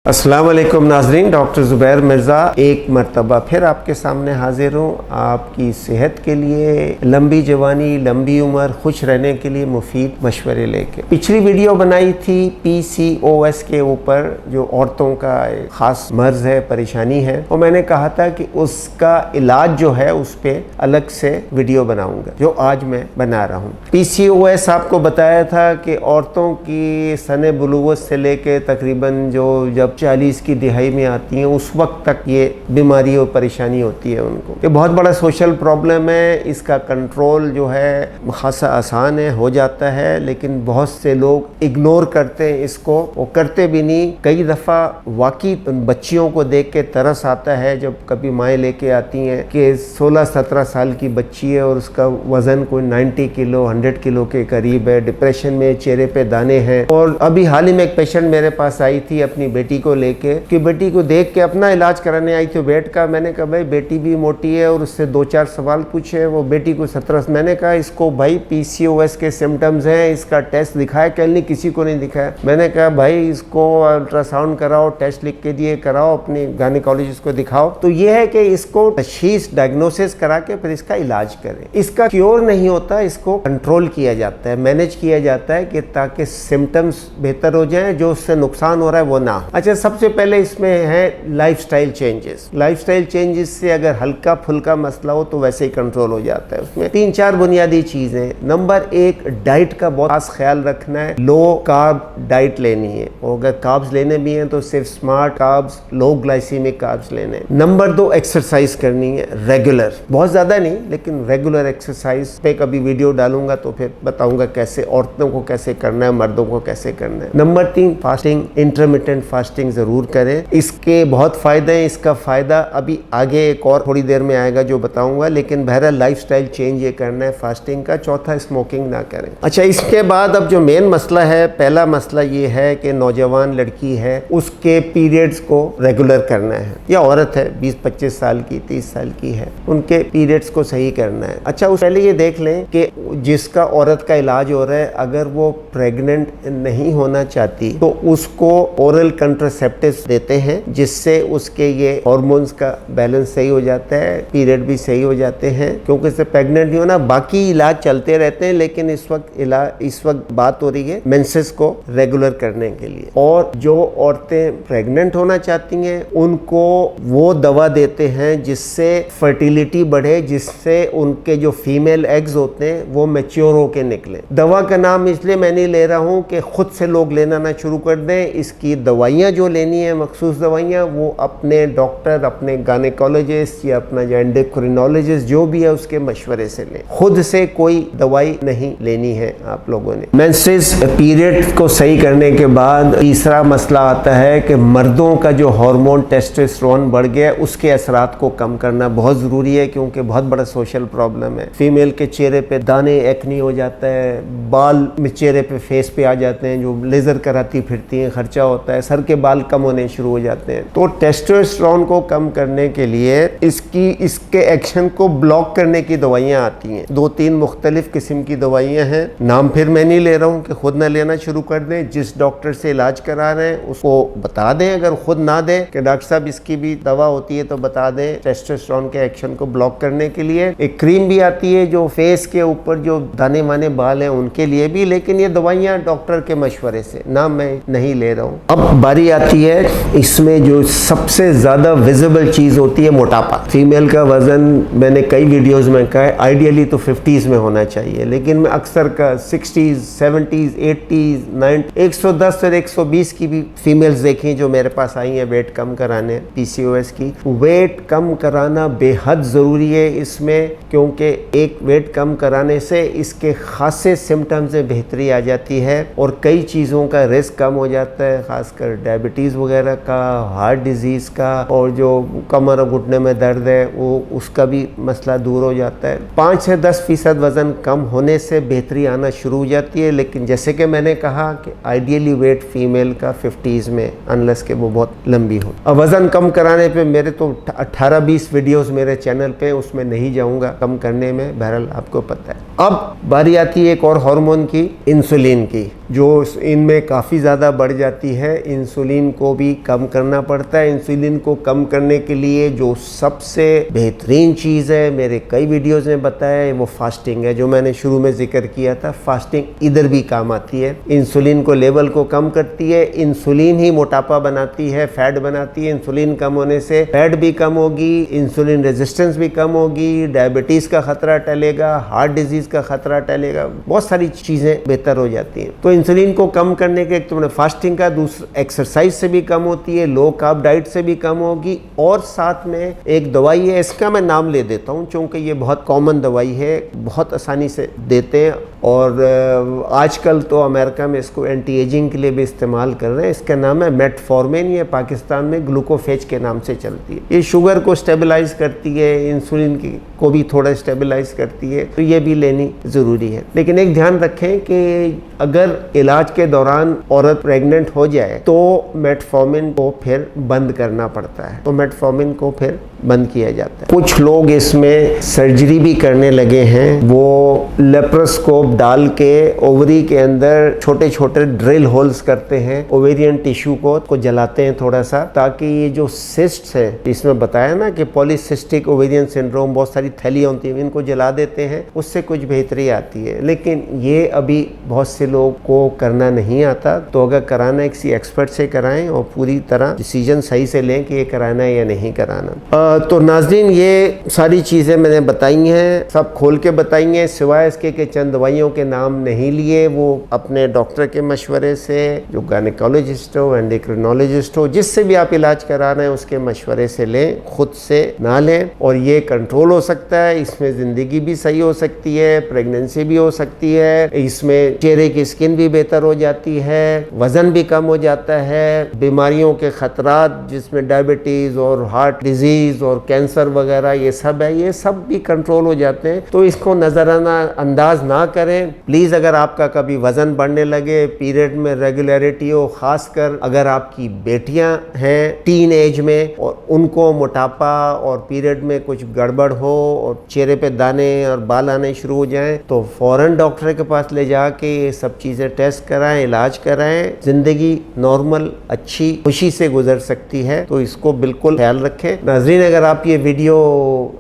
अस्सलाम वालेकुम नाज़रीन, डॉक्टर ज़ुबैर मिर्ज़ा एक मरतबा फिर आपके सामने हाजिर हूँ आपकी सेहत के लिए, लंबी जवानी, लंबी उम्र, खुश रहने के लिए मुफीद मशवरे लेके। पिछली वीडियो बनाई थी PCOS के ऊपर, जो औरतों का ख़ास मर्ज़ है, परेशानी है, और मैंने कहा था कि उसका इलाज जो है उस पर अलग से वीडियो बनाऊँगा, जो आज मैं बना रहा हूँ। PCOS आपको बताया था कि औरतों की सने बुलूगत से लेके तकरीबन जो जब 40 की दिहाई में आती हैं उस वक्त तक ये बीमारी और परेशानी होती है उनको। ये बहुत बड़ा सोशल प्रॉब्लम है। इसका कंट्रोल जो है खासा आसान है, हो जाता है, लेकिन बहुत से लोग इग्नोर करते हैं इसको, वो करते भी नहीं। कई दफ़ा वाकई बच्चियों को देख के तरस आता है जब कभी माएँ लेके आती हैं कि 16-17 साल की बच्ची है और उसका वज़न कोई 90 किलो 100 किलो के करीब है, डिप्रेशन में, चेहरे पे दाने हैं। और अभी हाल ही में एक पेशेंट मेरे पास आई थी अपनी बेटी को लेके, कि बेटी को देख के अपना इलाज कराने आई थी वेट का। मैंने कहा भाई बेटी भी मोटी है, और उससे 2-4 सवाल पूछे। वो बेटी को 17, मैंने कहा इसको भाई PCOS के सिम्टम्स हैं, इसका टेस्ट दिखाया? कल नहीं, किसी को नहीं दिखाया। मैंने कहा भाई इसको अल्ट्रासाउंड कराओ, टेस्ट लिख के दिए, कराओ, अपनी गायनेकोलॉजिस्ट को दिखाओ। तो ये है कि इसको तशखीस, डायग्नोसिस करा के फिर इसका इलाज करें। इसका क्योर नहीं होता, इसको कंट्रोल किया जाता है, मैनेज किया जाता है कि ताकि सिम्टम्स बेहतर हो जाए, जो उससे नुकसान हो रहा है वो ना। अच्छा, सबसे पहले इसमें है लाइफस्टाइल चेंजेस। लाइफस्टाइल चेंजेस से अगर हल्का फुल्का मसला हो तो वैसे ही कंट्रोल हो जाता है। उसमें 3-4 बुनियादी चीजें। नंबर 1, डाइट का बहुत खास ख्याल रखना है। लो कार्ब डाइट लेनी है, और अगर कार्ब्स लेने भी हैं तो सिर्फ स्मार्ट कार्ब्स, लो ग्लाइसीमिक कार्ब्स लेने हैं। नंबर 2, एक्सरसाइज करनी है रेगुलर, बहुत ज्यादा नहीं लेकिन रेगुलर एक्सरसाइज पे कभी वीडियो डालूंगा तो फिर बताऊंगा कैसे, औरतों को कैसे करना है, मर्दों को कैसे करना है। नंबर 3, फास्टिंग, इंटरमिटेंट फास्टिंग जरूर करें। इसके बहुत फायदे हैं। इसका फायदा अभी आगे एक और थोड़ी देर में आएगा जो बताऊंगा, लेकिन बहरहाल लाइफस्टाइल चेंज ये करना है फास्टिंग का। चौथा, स्मोकिंग ना करें। अच्छा, इसके बाद अब जो मेन मसला है, पहला मसला ये है कि नौजवान लड़की है उसके पीरियड्स को रेगुलर करना है, या औरत है 20-25 साल की, 30 साल की है, उनके पीरियड्स को सही करना है। अच्छा, उस पहले ये देख लें कि जिसका औरत का इलाज हो रहा है, अगर वो प्रेग्नेंट नहीं होना चाहती तो उसको ओरल कंट्रासेप्टिव्स देते हैं, जिससे उसके ये हार्मोन्स का बैलेंस सही हो जाता है, पीरियड भी सही हो जाते हैं, क्योंकि इससे प्रेग्नेंट नहीं होना। बाकी इलाज चलते रहते हैं, लेकिन इस वक्त बात हो रही है मेंसेस को रेगुलर करने के लिए। और जो औरतें प्रेग्नेंट होना चाहती हैं उनको वो दवा देते हैं जिससे फर्टिलिटी बढ़े, जिससे उनके जो फीमेल एग्स होते हैं वो मैच्योर होके निकले। दवा का नाम इसलिए मैं नहीं ले रहा हूँ कि खुद से लोग लेना ना शुरू कर दें। इसकी दवाइयाँ जो लेनी है, मखसूस दवाइयाँ, वो अपने डॉक्टर, अपने गायनेकोलॉजिस्ट या अपना जो एंडोक्रिनोलॉजिस्ट जो भी है उसके मशवरे से लें। खुद से कोई दवाई नहीं लेनी है आप लोगों ने। मेंसेस पीरियड को सही करने के बाद तीसरा मसला आता है कि मर्दों का जो हार्मोन टेस्टोस्टेरोन बढ़ गया, उसके असरात को कम करना बहुत ज़रूरी है, क्योंकि बहुत बड़ा सोशल प्रॉब्लम है। फीमेल के चेहरे पे दाने, एक्नी हो जाता है, बाल चेहरे पे, फेस पे आ जाते हैं, जो लेज़र कराती फिरती हैं, खर्चा होता है, सर के बाल कम होने शुरू हो जाते हैं। तो टेस्टोस्टेरोन को कम करने के लिए इसके एक्शन को ब्लॉक करने की दवाइयाँ आती हैं। 2-3 मुख्तलिफ किस्म की दवाइयाँ हैं, नाम फिर मैं नहीं ले रहा हूँ कि खुद ना लेना शुरू कर दें। जिस डॉक्टर से इलाज करा रहे हैं उसको बता दें, अगर खुद ना दें कि डॉक्टर साहब इसकी भी दवा होती है तो बता दें, टेस्टोस्टेरोन के एक्शन को ब्लॉक करने के लिए। एक क्रीम भी आती है जो फेस के ऊपर जो दाने वाने बाल हैं उनके लिए भी, लेकिन ये दवाइयाँ डॉक्टर के मशवरे से, नाम मैं नहीं ले रहा हूँ। अब बारी आती है इसमें जो सबसे ज्यादा विजिबल चीज होती है, मोटापा। फीमेल का वजन मैंने कई वीडियोस में कहा है आइडियली तो 50s में होना चाहिए, लेकिन मैं अक्सर का 60s, 70s, 80s, 90, 110 और 120 की भी फीमेल्स देखी जो मेरे पास आई हैं वेट कम कराने, PCOS की। वेट कम कराना बेहद ज़रूरी है इसमें, क्योंकि एक वेट कम कराने से इसके खासे सिम्टम्स में बेहतरी आ जाती है और कई चीज़ों का रिस्क कम हो जाता है, खासकर डायबिटीज़ वगैरह का, हार्ट डिजीज़ का, और जो कमर और घुटने में दर्द है वो उसका भी मसला दूर हो जाता है। 5 से 10% वज़न कम होने से बेहतरी आना शुरू हो जाती है, लेकिन जैसे कि मैंने कहा कि आइडियली वेट फीमेल का 50s में, अनलेस के वो बहुत लंबी हो। अब वज़न कम कराने पे मेरे तो 18-20 वीडियोस मेरे चैनल पे, उसमें नहीं जाऊंगा कम करने में, बहरहाल आपको पता है। अब बारी आती है एक और हार्मोन की, इंसुलिन की, जो इनमें काफ़ी ज़्यादा बढ़ जाती है। इंसुलिन इंसुलिन को भी कम करना पड़ता है। इंसुलिन को कम करने के लिए जो सबसे बेहतरीन चीज़ है, मेरे कई वीडियोस में बताया है, वो फास्टिंग है, जो मैंने शुरू में जिक्र किया था। फास्टिंग इधर भी काम आती है, इंसुलिन को लेवल को कम करती है। इंसुलिन ही मोटापा बनाती है, फैट बनाती है। इंसुलिन कम होने से फैट भी कम होगी, इंसुलिन रेजिस्टेंस भी कम होगी, डायबिटीज़ का खतरा टलेगा, हार्ट डिजीज़ का खतरा टलेगा, बहुत सारी चीज़ें बेहतर हो जाती हैं। तो इंसुलिन को कम करने के एक तुमने फास्टिंग का, दूसरा एक्सरसाइज से भी कम होती है, लो कार्ब डाइट से भी कम होगी। और साथ में एक दवाई है, इसका मैं नाम ले देता हूँ क्योंकि ये बहुत कॉमन दवाई है, बहुत आसानी से देते हैं और आजकल तो अमेरिका में इसको एंटी एजिंग के लिए भी इस्तेमाल कर रहे हैं। इसका नाम है मेटफॉर्मिन। ये पाकिस्तान में ग्लूकोफेज के नाम से चलती है। ये शुगर को स्टेबलाइज करती है, इंसुलिन को भी थोड़ा स्टेबलाइज करती है, तो ये भी लेनी ज़रूरी है। लेकिन एक ध्यान रखें कि अगर इलाज के दौरान औरत प्रेग्नेंट हो जाए तो मेटफॉर्मिन को फिर बंद करना पड़ता है, तो मेटफॉर्मिन को फिर बंद किया जाता है। कुछ लोग इसमें सर्जरी भी करने लगे हैं, वो लेप्रोस्कोप डाल के ओवरी के अंदर छोटे छोटे ड्रिल होल्स करते हैं, ओवेरियन टिश्यू को जलाते हैं थोड़ा सा, ताकि ये जो सिस्ट्स है, इसमें बताया ना कि पॉलीसिस्टिक ओवेरियन सिंड्रोम, बहुत सारी थैलियाँ होती हैं, इनको जला देते हैं, उससे कुछ बेहतरी आती है। लेकिन ये अभी बहुत से लोग को करना नहीं आता, तो अगर कराना है किसी एक्सपर्ट से कराएं और पूरी तरह डिसीजन सही से लें कि ये कराना है या नहीं कराना। तो नाज़रीन, ये सारी चीज़ें मैंने बताई हैं, सब खोल के बताई हैं, सिवाय इसके कि चंद दवाइयों के नाम नहीं लिए। वो अपने डॉक्टर के मशवरे से, जो गायनेकोलॉजिस्ट हो, एंडोक्रिनोलॉजिस्ट हो, जिससे भी आप इलाज करा रहे हैं उसके मशवरे से लें, खुद से ना लें। और ये कंट्रोल हो सकता है, इसमें ज़िंदगी भी सही हो सकती है, प्रेगनेंसी भी हो सकती है, इसमें चेहरे की स्किन भी बेहतर हो जाती है, वज़न भी कम हो जाता है, बीमारियों के ख़तरात जिसमें डायबिटीज़ और हार्ट डिजीज़ और कैंसर वगैरह ये सब है, ये सब भी कंट्रोल हो जाते हैं। तो इसको नज़रअंदाज ना करें प्लीज़। अगर आपका कभी वज़न बढ़ने लगे, पीरियड में रेगुलरिटी हो, ख़ासकर अगर आपकी बेटियां हैं टीन एज में और उनको मोटापा और पीरियड में कुछ गड़बड़ हो और चेहरे पे दाने और बाल आने शुरू हो जाएं, तो फ़ौरन डॉक्टर के पास ले जाके ये सब चीज़ें टेस्ट कराएं, इलाज कराएं। ज़िंदगी नॉर्मल, अच्छी, खुशी से गुजर सकती है, तो इसको बिल्कुल ख्याल रखें। नाज़रीन, अगर आप ये वीडियो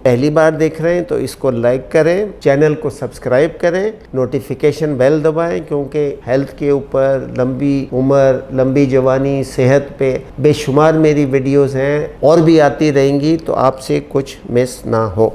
पहली बार देख रहे हैं तो इसको लाइक करें, चैनल को सब्सक्राइब करें, नोटिफिकेशन बेल दबाएं, क्योंकि हेल्थ के ऊपर, लंबी उम्र, लंबी जवानी, सेहत पे बेशुमार मेरी वीडियोस हैं और भी आती रहेंगी, तो आपसे कुछ मिस ना हो।